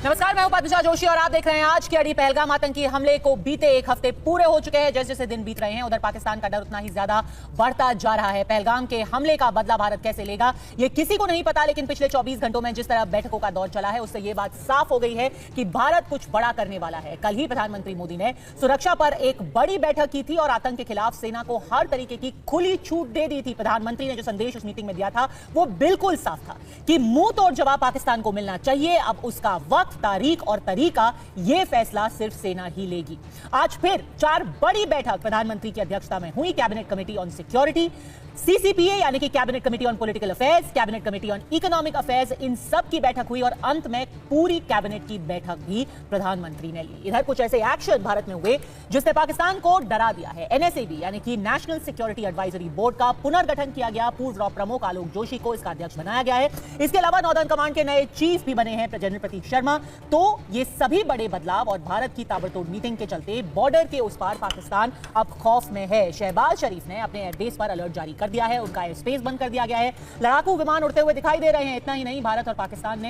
नमस्कार, मैं हूं पद्मजा जोशी और आप देख रहे हैं आज की अड़ी। पहलगाम आतंकी हमले को बीते एक हफ्ते पूरे हो चुके हैं। जैसे जैसे दिन बीत रहे हैं उधर पाकिस्तान का डर उतना ही ज्यादा बढ़ता जा रहा है। पहलगाम के हमले का बदला भारत कैसे लेगा ये किसी को नहीं पता, लेकिन पिछले 24 घंटों में जिस तरह बैठकों का दौर चला है उससे यह बात साफ हो गई है कि भारत कुछ बड़ा करने वाला है। कल ही प्रधानमंत्री मोदी ने सुरक्षा पर एक बड़ी बैठक की थी और आतंक के खिलाफ सेना को हर तरीके की खुली छूट दे दी थी। प्रधानमंत्री ने जो संदेश उस मीटिंग में दिया था वो बिल्कुल साफ था कि मुंह तोड़ जवाब पाकिस्तान को मिलना चाहिए। अब उसका वक्त, तारीख और तरीका, यह फैसला सिर्फ सेना ही लेगी। आज फिर 4 बड़ी बैठक प्रधानमंत्री की अध्यक्षता में हुई। Cabinet committee on security, CCPA यानी कि cabinet committee on political affairs, cabinet committee on economic affairs, इन सब की बैठक हुई और अंत में पूरी कैबिनेट की बैठक भी प्रधानमंत्री ने ली। इधर कुछ ऐसे एक्शन भारत में हुए जिसने पाकिस्तान को डरा दिया है। एनएसएबी यानी कि नेशनल सिक्योरिटी एडवाइजरी बोर्ड का पुनर्गठन किया गया। पूर्व रॉ प्रमुख आलोक जोशी को इसका अध्यक्ष बनाया गया है। इसके अलावा नॉर्दर्न कमांड के नए चीफ भी बने हैं, जनरल प्रतीक शर्मा। तो ये सभी बड़े बदलाव और भारत की ताबड़तोड़ मीटिंग के चलते बॉर्डर के उस पार पाकिस्तान अब खौफ में है। शहबाज शरीफ ने अपने एयरबेस पर अलर्ट जारी कर दिया है, उनका एयर स्पेस बंद कर दिया गया है। लड़ाकू विमान उड़ते हुए दिखाई दे रहे हैं। इतना ही नहीं, भारत और पाकिस्तान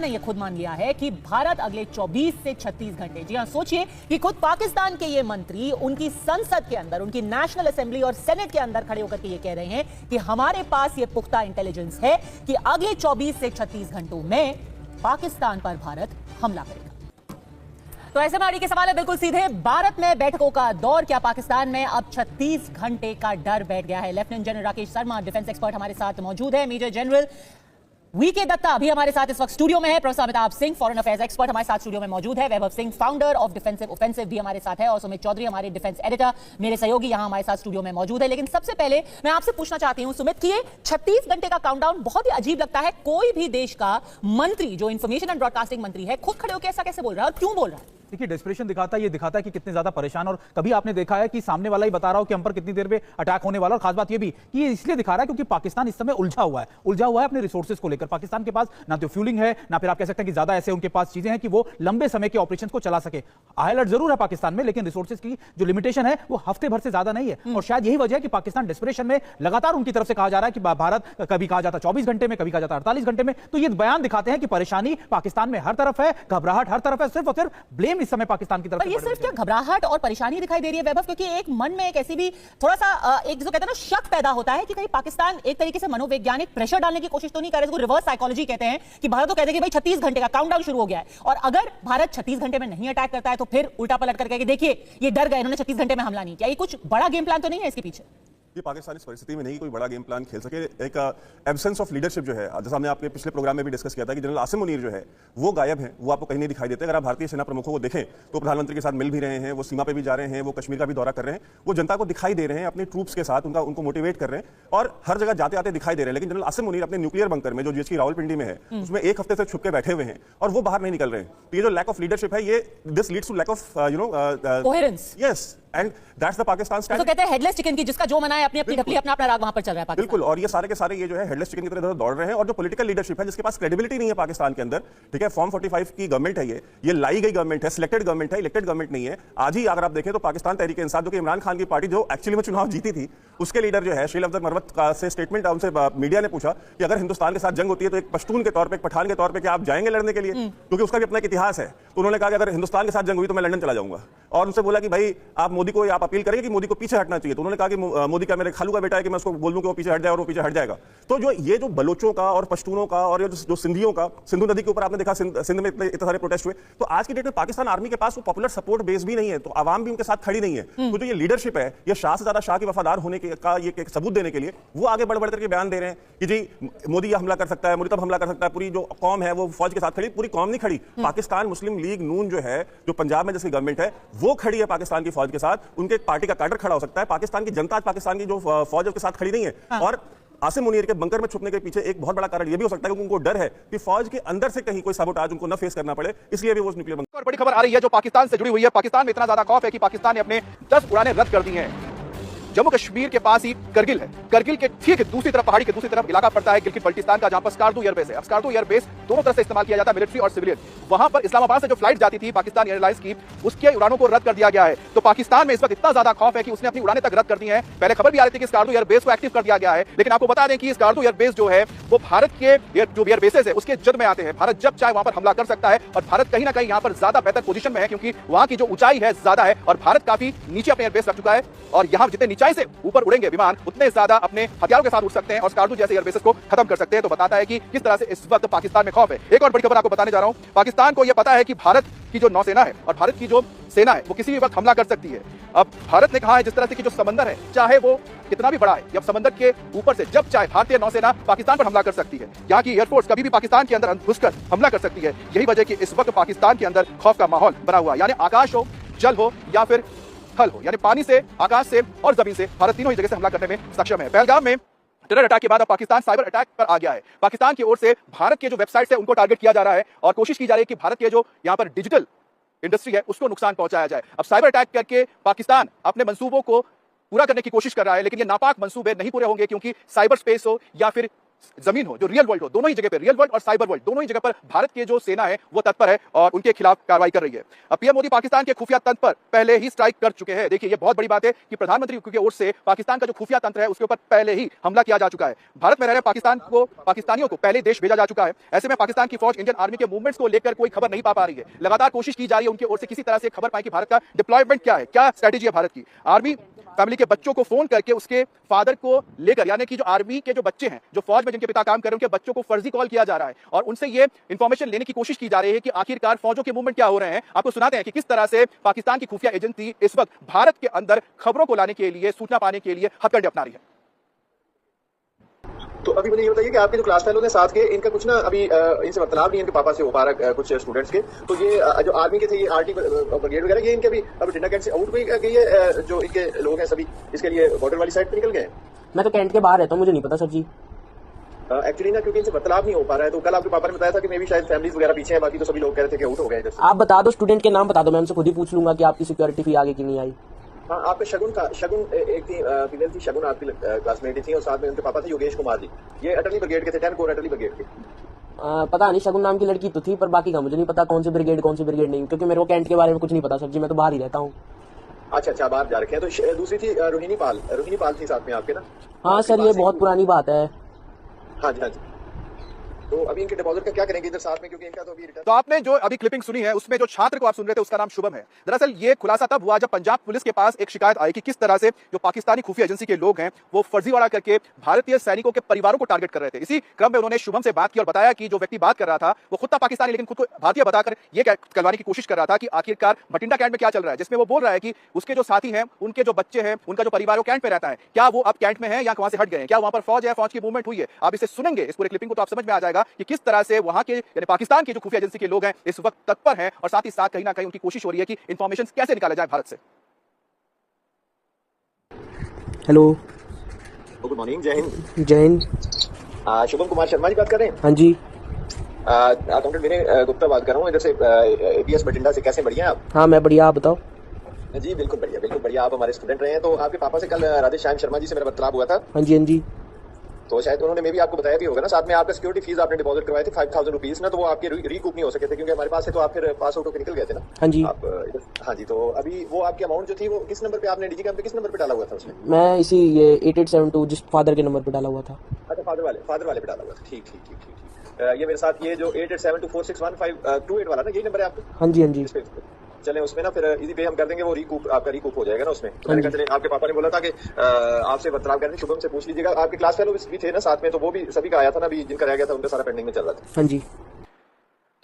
ने ये खुद मान लिया है कि भारत अगले 24 से 36 घंटे, जी हां, सोचिए कि खुद पाकिस्तान के ये मंत्री उनकी संसद के अंदर, उनकी नेशनल असेंबली और सेनेट के अंदर खड़े होकर के ये कह रहे हैं कि हमारे पास ये पुख्ता इंटेलिजेंस है कि अगले 24 से 36 घंटों में पाकिस्तान पर भारत हमला करेगा। तो ऐसे में अड़ी के सवाल है बिल्कुल सीधे, भारत में बैठकों का दौर, क्या पाकिस्तान में अब 36 घंटे का डर बैठ गया है? Lieutenant general Rakesh Sharma, defence expert, हमारे साथ मौजूद है। मेजर जनरल वीके दत्ता अभी हमारे साथ इस वक्त स्टूडियो में है। Professor Amitabh Singh, foreign affairs expert, हमारे साथ स्टूडियो में मौजूद है। Vaibhav Singh, founder of defensive offensive, भी हमारे साथ है। और सुमित चौधरी, हमारे डिफेंस एडिटर, मेरे सहयोगी, यहां हमारे साथ स्टूडियो में मौजूद है। लेकिन सबसे पहले मैं आपसे पूछना चाहती हूं सुमित कि ये 36 घंटे का काउंटडाउन बहुत ही अजीब लगता है। कोई भी देश का मंत्री, जो इंफॉर्मेशन एंड ब्रॉडकास्टिंग मंत्री है, खुद खड़े होकर ऐसा कैसे बोल रहा है और क्यों बोल रहा है? देखिए, डेस्परेशन दिखाता है कि कितने ज्यादा परेशान, और कभी आपने देखा है कि सामने वाला ही बता रहा हो कि हम पर कितनी देर में अटैक होने वाला। और खास बात ये भी कि ये इसलिए दिखा रहा है क्योंकि पाकिस्तान इस समय उलझा हुआ है अपने रिसोर्सेज को लेकर। पाकिस्तान के पास ना तो फ्यूलिंग है, ना फिर आप कह सकते हैं कि ज्यादा ऐसे उनके पास चीजें हैं कि वो लंबे समय के ऑपरेशन को चला सके। हाई अलर्ट जरूर है पाकिस्तान में, लेकिन रिसोर्सेज की जो लिमिटेशन है वो हफ्ते भर से ज्यादा नहीं है। और शायद यही वजह है कि पाकिस्तान डेस्परेशन में लगातार उनकी तरफ से कहा जा रहा है कि भारत, कभी कहा जाता 24 घंटे में, कभी कहा जाता 48 घंटे में। तो ये बयान दिखाते हैं कि परेशानी पाकिस्तान में हर तरफ है, घबराहट हर तरफ है। सिर्फ और सिर्फ ब्लेम इस समय पाकिस्तान की तरफ। पर ये सिर्फ क्या घबराहट और परेशानी दिखाई दे रही है वैभव? क्योंकि एक मन में एक ऐसी भी थोड़ा सा एक जो कहते हैं ना शक पैदा होता है कि कहीं पाकिस्तान एक तरीके से मनोवैज्ञानिक प्रेशर डालने की कोशिश तो नहीं कर रहे, इसको रिवर्स साइकोलॉजी कहते हैं कि भारत तो कहते हैं कि भाई 36 घंटे का काउंटडाउन शुरू हो गया है और अगर भारत 36 घंटे में नहीं अटैक करता है तो फिर उल्टा पलट करके देखिए ये डर गए, इन्होंने 36 घंटे में हमला नहीं किया। ये कुछ बड़ा गेम प्लान तो नहीं है इसके पीछे? ये पाकिस्तान इस परिस्थिति में नहीं कोई बड़ा गेम प्लान खेल सके। एक एब्सेंस ऑफ लीडरशिप जो है, जैसा हमने आपके पिछले प्रोग्राम में भी डिस्कस किया था कि जनरल आसिम मुनीर जो है वो गायब है, वो आपको कहीं नहीं दिखाई देते। अगर आप भारतीय सेना प्रमुखों को देखें तो प्रधानमंत्री के साथ मिल भी रहे हैं, वो सीमा पे भी जा रहे हैं, वो कश्मीर का भी दौरा कर रहे हैं, वो जनता को दिखाई दे रहे हैं, अपने ट्रूप्स के साथ उनको मोटिवेट कर रहे हैं और हर जगह जाते आते दिखाई दे रहे हैं। लेकिन जनरल आसिम मुनीर अपने न्यूक्लियर बंकर में, जो जीएचकी रावलपिंडी में है, उसमें एक हफ्ते से छुप के बैठे हुए हैं और वो बाहर नहीं निकल रहे हैं। तो ये जो लैक ऑफ लीडरशिप है, ये this leads to lack of coherence. Yes, and that's the Pakistan stand. तो कहते हैं हेडलेस चिकन की, जिसका जो मना है अपनी अपनी ढपली, अपना अपना राग वहां पर चल रहा है पाकिस्तान। बिल्कुल, और ये सारे के सारे ये जो है हेडलेस चिकन की तरह दौड़ रहे हैं। और जो पॉलिटिकल लीडरशिप है, जिसके पास क्रेडिबिलिटी नहीं है पाकिस्तान के अंदर, ठीक है, फॉर्म 45 की गवर्नमेंट है, ये लाई गई गवर्नमेंट है, सिलेक्टेड गवर्नमेंट है, इलेक्टेड गवर्नमेंट नहीं है। आज ही अगर आप देखें तो पाकिस्तान तहरीक इंसाफ, जो कि इमरान खान की पार्टी, जो एक्चुअली में चुनाव जीती थी, उसके लीडर जो है शील अफजल मरवत का से स्टेटमेंट, उनसे मीडिया ने पूछा कि अगर हिंदुस्तान के साथ जंग होती है तो एक पश्तून के तौर पर, एक पठान के तौर पर क्या आप जाएंगे लड़ने के लिए? क्योंकि उसका भी अपना इतिहास है। तो उन्होंने कहा कि अगर हिंदुस्तान के साथ जंग हुई तो मैं लंदन चला जाऊंगा। और उनसे बोला कि भाई आप मोदी को आप अपील करेंगे कि मोदी को पीछे हटना चाहिए। तो उन्होंने कहा कि मोदी का मेरे खालू का बेटा है कि मैं उसको बोल दूं कि वो पीछे हट जाए, और वो पीछे हट जाएगा। तो जो ये जो बलोचों का और पश्तूनों का और जो सिंधियों का, सिंधु नदी के ऊपर आपने देखा सिंध में इतने सारे प्रोटेस्ट हुए। तो आज की डेट में पाकिस्तान आर्मी के पास वो पॉपुलर सपोर्ट बेस भी नहीं है, तो आवाम भी उनके साथ खड़ी नहीं है। तो जो ये लीडरशिप है, ये शाह से ज्यादा शाह की वफादार होने का ये एक सबूत देने के लिए वो आगे बढ़ बढ़ करके बयान दे रहे हैं कि जी मोदी हमला कर सकता है, मोदी तब हमला कर सकता है। पूरी जो कौम है वो फौज के साथ खड़ी, पूरी कौम नहीं खड़ी। पाकिस्तान मुस्लिम लीग नून जो है, जो पंजाब में जैसी गवर्नमेंट है, वो खड़ी है पाकिस्तान की फौज के साथ। उनके एक पार्टी का कैडर खड़ा हो सकता है, पाकिस्तान की जनता पाकिस्तान की जो फौज है उसके साथ खड़ी नहीं है। और आसिम मुनीर के बंकर में छुपने के पीछे एक बहुत बड़ा कारण यह भी हो सकता है कि उनको डर है कि फौज के अंदर से कहीं कोई साबोटाज उनको न फेस करना पड़े, इसलिए भी वो न्यूक्लियर बंकर। और बड़ी खबर आ रही है जो पाकिस्तान से जुड़ी हुई है। पाकिस्तान में इतना ज्यादा खौफ है कि पाकिस्तान ने अपने 10 उड़ानें रद्द कर दी हैं। जम्मू कश्मीर के पास ही करगिल है, करगिल के ठीक दूसरी तरफ, पहाड़ी के दूसरी तरफ इलाका पड़ता है गिलगित बल्टिस्तान का, जहां पर स्कार्दू एयरबेस है। अब स्कार्दू एयरबेस दोनों तरफ से इस्तेमाल किया जाता है, मिलिट्री और सिविलियन। वहां पर इस्लामाबाद से जो फ्लाइट जाती थी पाकिस्तान एयरलाइंस की, उसके उड़ानों को रद्द कर दिया गया है। तो पाकिस्तान में इस वक्त इतना ज्यादा खौफ है कि उसने अपनी उड़ानें तक रद्द कर दी हैं। पहले खबर भी आ रही थी कि स्कार्दू एयरबेस को एक्टिव कर दिया गया है, लेकिन आपको बता दें कि स्कार्दू एयरबेस जो है वो भारत के जो एयरबेसेस है उसके जद में आते हैं। भारत जब चाहे वहां पर हमला कर सकता है, और भारत कहीं ना कहीं यहां पर ज्यादा बेहतर पोजीशन में है, क्योंकि वहां की जो ऊंचाई है ज्यादा है और भारत काफी नीचे अपने एयरबेस रख चुका है। और यहां जितने नीचाई से ऊपर उड़ेंगे विमान, उतने ज्यादा अपने हथियारों के साथ उड़ सकते हैं और स्कार्दू जैसे एयरबेसेस को खत्म कर सकते हैं। तो बताता है कि किस तरह से इस वक्त पाकिस्तान में खौफ है। एक और बड़ी खबर आपको बताने जा रहा हूं, पाकिस्तान को यह पता है कि भारत की जो नौसेना है और भारत की जो सेना है वो किसी भी वक्त हमला कर सकती है। अब भारत ने कहा है जिस तरह से कि जो समंदर है, चाहे वो कितना भी बड़ा है, जब समंदर के ऊपर से जब चाहे भारतीय नौसेना पाकिस्तान पर हमला कर सकती है। यहाँ की एयरफोर्स कभी भी पाकिस्तान के अंदर घुसकर हमला कर सकती है। यही वजह कि इस वक्त पाकिस्तान के अंदर खौफ का माहौल बना हुआ है, यानी आकाश हो, जल हो या फिर थल हो, यानी पानी से, आकाश से और जमीन से, भारत तीनों ही जगह से हमला करने में सक्षम है। पहलगाम में टेरर अटैक के बाद अब पाकिस्तान साइबर अटैक पर आ गया है। पाकिस्तान की ओर से भारत के जो वेबसाइट्स है उनको टारगेट किया जा रहा है और कोशिश की जा रही है कि भारत के जो यहाँ पर डिजिटल इंडस्ट्री है उसको नुकसान पहुंचाया जाए। अब साइबर अटैक करके पाकिस्तान अपने मंसूबों को पूरा करने की कोशिश कर रहा है, लेकिन ये नापाक मंसूबे नहीं पूरे होंगे, क्योंकि साइबर स्पेस हो या फिर जमीन हो, जो रियल वर्ल्ड हो, दोनों ही जगह पे, रियल वर्ल्ड और साइबर वर्ल्ड दोनों ही जगह पर भारत की जो सेना है वो तत्पर है और उनके खिलाफ कार्रवाई कर रही है। अब पीएम मोदी पाकिस्तान के खुफिया तंत्र पर पहले ही स्ट्राइक कर चुके हैं। देखिए, ये बहुत बड़ी बात है कि प्रधानमंत्री की ओर से पाकिस्तान का जो खुफिया तंत्र है उसके ऊपर पहले ही हमला किया जा चुका है। भारत में रह रहे पाकिस्तानियों को पहले देश भेजा जा चुका है। ऐसे में पाकिस्तान की फौज, इंडियन आर्मी के मूवमेंट्स को लेकर कोई खबर नहीं पा रही है। लगातार कोशिश की जा रही है उनकी ओर से किसी तरह से खबर पाए कि भारत का डिप्लॉयमेंट क्या है, क्या स्ट्रेटेजी है भारत की। आर्मी फैमिली के बच्चों को फोन करके उसके फादर को लेकर, यानी कि जो आर्मी के जो बच्चे हैं, जो फौज में जिनके पिता काम कर रहे हैं, उनके बच्चों को फर्जी कॉल किया जा रहा है और उनसे ये इंफॉर्मेशन लेने की कोशिश की जा रही है कि आखिरकार फौजों के मूवमेंट क्या हो रहे हैं। आपको सुनाते हैं कि किस तरह से पाकिस्तान की खुफिया एजेंसी इस वक्त भारत के अंदर खबरों को लाने के लिए, सूचना पाने के लिए हथकंडे अपना रही है। तो अभी मुझे ये बताइए कि आपके जो क्लास फेलो ने साथ के, इनका कुछ ना अभी इनसे वार्तालाप नहीं, इनके पापा से हो पा रहा कुछ स्टूडेंट्स के, तो ये जो आर्मी के थे, ये आरटी ब्रिगेड वगैरह, ये इनके भी अब टिंडा कैंट से आउट हुई गई है, जो इनके लोग हैं सभी इसके लिए बॉर्डर वाली साइड पे निकल गए। मैं तो कैंट के बाहर रहता हूँ, मुझे नहीं पता सर जी। एक्चुअली ना, क्योंकि इनसे वार्तालाप नहीं हो पा रहा है, तो कल आपके पापा ने बताया था कि मे भी शायद फैमिलीज वगैरह पीछे हैं, बाकी तो सभी लोग कह रहे थे कि आउट हो गए। आप बता दो, स्टूडेंट के नाम बता दो, मैं उनसे खुद ही पूछ लूंगा कि आपकी सिक्योरिटी फी आगे की नहीं आई। हाँ, आपका शगुन एक थी, फीमेल थी, शगुन आपकी क्लासमेट थी, और साथ में उनके पापा थे योगेश कुमार जी, ये अटली ब्रिगेड के थे, 10 कोर अटली ब्रिगेड के। पता नहीं, शगुन नाम की लड़की तो थी, पर बाकी का मुझे नहीं पता कौन सी ब्रिगेड नहीं, क्योंकि मेरे को कैंट के बारे में कुछ नहीं पता सर जी, मैं तो बाहर ही रहता हूँ। अच्छा, बाहर जा रखे हैं। तो दूसरी थी रोहिणी पाल थी साथ में आपके ना? हाँ सर, ये बहुत पुरानी बात है। हाँ जी। तो अभी इनके डिपॉजिट का क्या करेंगे इधर साथ में, क्योंकि इनका तो अभी रिटर्न। तो आपने जो अभी क्लिपिंग सुनी है उसमें जो छात्र को आप सुन रहे थे उसका नाम शुभम है। दरअसल ये खुलासा तब हुआ जब पंजाब पुलिस के पास एक शिकायत आई कि किस तरह से जो पाकिस्तानी खुफिया एजेंसी के लोग हैं वो फर्जीवाड़ा करके भारतीय सैनिकों के परिवारों को टारगेट कर रहे थे। इसी क्रम में उन्होंने शुभम से बात की और बताया कि जो व्यक्ति बात कर रहा था वो खुद था पाकिस्तानी, लेकिन खुद को भारतीय बताकर ये करवाने की कोशिश कर रहा था कि आखिरकार बठिंडा कैंट में क्या चल रहा है, जिसमें वो बोल रहा है कि उसके जो साथी हैं, उनके जो बच्चे हैं, उनका जो परिवार कैंट में रहता है, क्या वो अब कैंट में है या वहां से हट गए हैं, क्या वहां पर फौज है, फौज की मूवमेंट हुई है। आप इसे सुनेंगे, इस पूरे क्लिपिंग को, तो आप समझ में आ जाएगा कि किस तरह से वहां के, यानी पाकिस्तान के जो खुफिया एजेंसी के लोग हैं इस वक्त तत्पर हैं और साथ ही साथ कहीं ना कहीं उनकी कोशिश हो रही है कि इंफॉर्मेशन कैसे निकाला जाए भारत से। हेलो, गुड मॉर्निंग, जय हिंद। जय हिंद। शुभम कुमार शर्मा जी बात कर रहे हैं? हाँ जी। अकाउंटेंट विनय गुप्ता बात कर रहा हूँ इधर से, एबीएस बठिंडा से। कैसे, बढ़िया आप? हाँ मैं बढ़िया, आप बताओ। जी बिल्कुल बढ़िया। आप हमारे स्टूडेंट रहे हैं। तो आपके पापा से कल राधेश्याम शर्मा जी से मेरा वार्तालाप हुआ था। हाँ जी। तो शायद उन्होंने मे भी आपको बताया भी होगा ना, साथ में आपका सिक्योरिटी फीस आपने डिपॉजिट करवाए थे 5000 रुपीज ना, तो वो आपके रिकूप नहीं हो सके थे क्योंकि हमारे पास है, तो आप फिर पास आउट होकर निकल गए थे ना। हाँ जी। हाँ जी। तो अभी वो आपकी अमाउंट जो थी वो किस नंबर पे आपने डिजी कैंप पे किस नंबर पे डाला हुआ था उसमें? मैं इसी ये 8872 जिस फादर के नंबर पे डाला हुआ था। अच्छा, फादर वाले पे डाला हुआ था। ठीक। ये मेरे साथ ये जो 8872461528 वाला ना, यही नंबर है आपका? हाँ जी। चलें उसमें ना फिर इजी पे हम कर देंगे, वो आपका रिकूप हो जाएगा ना उसमें। तो मैंने कहा चलें, आपके पापा ने बोला था कि आपसे वार्तालाप करने, शुभम से पूछ लीजिएगा। आपके क्लास फेलो भी थे ना साथ में, तो वो भी सभी का आया था ना, अभी जिनका रह गया था उनका सारा पेंडिंग में चल रहा था। हाँ जी।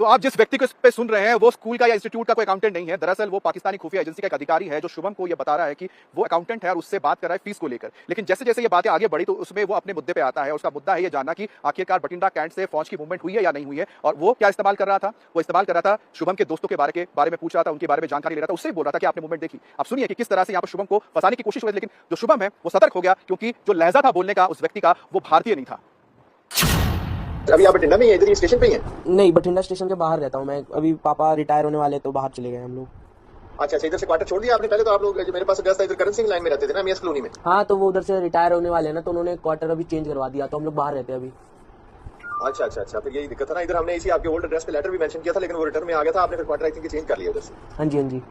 तो आप जिस व्यक्ति को इस पे सुन रहे हैं वो स्कूल का या इंस्टीट्यूट का कोई अकाउंटेंट नहीं है। दरअसल वो पाकिस्तानी खुफिया एजेंसी का एक अधिकारी है जो शुभम को ये बता रहा है कि वो अकाउंटेंट है और उससे बात कर रहा है फीस को लेकर। लेकिन जैसे जैसे ये बातें आगे बढ़ी तो उसमें वो अपने मुद्दे पे आता है। उसका मुद्दा है ये जानना कि आखिरकार बठिंडा कैंट से फौज की मूवमेंट हुई है या नहीं हुई है। और वो क्या इस्तेमाल कर रहा था? वो इस्तेमाल कर रहा था शुभम के दोस्तों के बारे में पूछ रहा था, उनके बारे में जानकारी ले रहा था, उससे बोल रहा था कि आपने मूवमेंट देखी। आप सुनिए कि किस तरह से यहाँ पर शुभम को फंसाने की कोशिश हुई, लेकिन जो शुभम है वो सतर्क हो गया क्योंकि जो लहजा था बोलने का उस व्यक्ति का वो भारतीय नहीं था। अभी आप बठिंडा में इधर ही स्टेशन पे ही हैं? नहीं, बठिंडा स्टेशन के बाहर रहता हूँ मैं अभी। पापा रिटायर होने वाले तो बाहर चले गए हम लोग। अच्छा अच्छा, इधर से क्वार्टर छोड़ दिया आपने? पहले तो आप लोग जो मेरे पास एड्रेस था इधर करण सिंह लाइन में रहते थे ना, एमएस कॉलोनी में। हाँ, तो वो उधर से रिटायर होने वाले हैं ना, तो उन्होंने क्वार्टर अभी चेंज करवा दिया, तो हम लोग बाहर रहते हैं अभी। अच्छा अच्छा अच्छा, फिर यही दिक्कत था ना। इधर हमने इसी आपके ओल्ड एड्रेस पे लेटर भी मेंशन किया था, लेकिन वो रिटर्न में आ गया था, आपने फिर क्वार्टर आई थिंक चेंज कर लिया उधर से। हाँ जी, हाँ जी।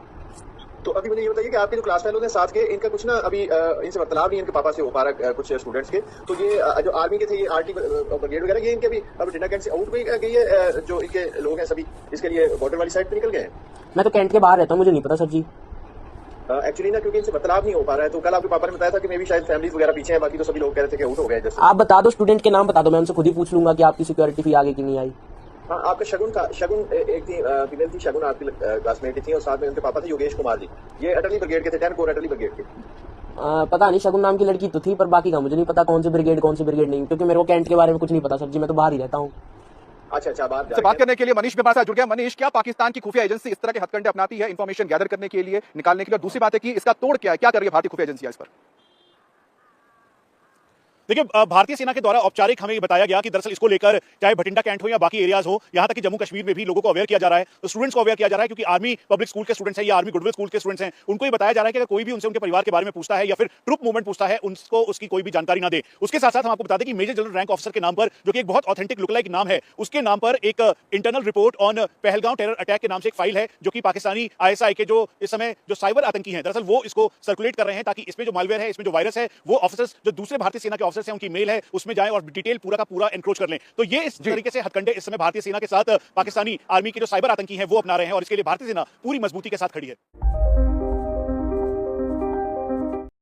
तो अभी मुझे ये बताइए कि आपके जो क्लास फेलोज हैं साथ के, इनका कुछ ना अभी इनसे वार्तालाप नहीं है इनके पापा से हो पा रहा कुछ स्टूडेंट्स के। तो ये जो आर्मी के थे, ये आरटी ब्रिगेड वगैरह, ये इनके भी अब डिनर कैंट से आउट भी गई है, जो इनके लोग हैं सभी इसके लिए बॉर्डर वाली साइड पे निकल गए हैं। मैं तो कैंट के बाहर रहता हूँ, मुझे नहीं पता सर जी। एक्चुअली ना, क्योंकि इनसे वार्तालाप नहीं हो पा रहा है, तो कल आपके पापा ने बताया था कि मे भी शायद फैमिलीज वगैरह पीछे हैं, बाकी तो सभी लोग कह रहे थे कि आउट हो गए जैसे। आप बता दो, स्टूडेंट के नाम बता दो, मैं उनसे खुद ही पूछ लूंगा कि आपकी सिक्योरिटी फी आगे की नहीं आई। हाँ, आपका शगुन था, शगुन एक थी फीमेल थी, शगुन आपकी क्लासमेट थी, और साथ में उनके पापा थे योगेश कुमार जी, ये अटली ब्रिगेड के थे, 10 कोर अटली ब्रिगेड के। पता नहीं, शगुन नाम की लड़की तो थी, पर बाकी का मुझे नहीं पता कौन सी ब्रिगेड नहीं, क्योंकि मेरे को कैंट के बारे में कुछ नहीं पता सर जी, मैं तो बाहर ही रहता हूँ। अच्छा अच्छा, बात करने के लिए मनीष भी हमारे साथ जुड़ गया। मनीष, क्या पाकिस्तान की खुफिया एजेंसी इस तरह के हथकंडे अपनाती है इंफॉर्मेशन गैदर करने के लिए, निकालने के लिए? और दूसरी बात है कि इसका तोड़ क्या है, क्या कर रही है भारतीय खुफिया एजेंसियां इस पर? देखिए, भारतीय सेना के द्वारा औपचारिक हमें ये बताया गया कि दरअसल इसको लेकर चाहे भटिंडा कैंट हो या बाकी एरियाज हो, यहां तक कि जम्मू कश्मीर में भी लोगों को अवेयर किया जा रहा है, तो स्टूडेंट्स को अवेयर किया जा रहा है, क्योंकि आर्मी पब्लिक स्कूल के स्टूडेंट्स हैं या आर्मी गुडविल स्कूल के स्टूडेंट्स हैं, उनको ये बताया जा रहा है कि अगर कोई भी उनसे उनके परिवार के बारे में पूछता है या फिर ट्रुप मूवमेंट पूछता है, उनको उसकी कोई भी जानकारी ना दे। उसके साथ साथ हम आपको बता दें कि मेजर जनरल रैंक ऑफिसर के नाम पर, जो कि एक बहुत ऑथेंटिक लुकलाइक नाम है, उसके नाम पर एक internal report on Pahalgam terror attack के नाम से एक फाइल है, जो कि पाकिस्तानी आईएसआई के जो इस समय जो साइबर आतंकी हैं, दरअसल वो इसको सर्कुलेट कर रहे हैं, ताकि इसमें जो मालवेयर है, इसमें जो वायरस है, वो ऑफिसर्स जो दूसरे भारतीय सेना के ऑफिसर्स हैं उनकी मेल है उसमें जाए और डिटेल पूरा का पूरा एनक्रोच कर लें। तो ये इस तरीके से हथकंडे इस समय भारतीय सेना के साथ पाकिस्तानी आर्मी के जो साइबर आतंकी हैं वो अपना रहे हैं, और इसके लिए भारतीय सेना पूरी मजबूती के साथ खड़ी है।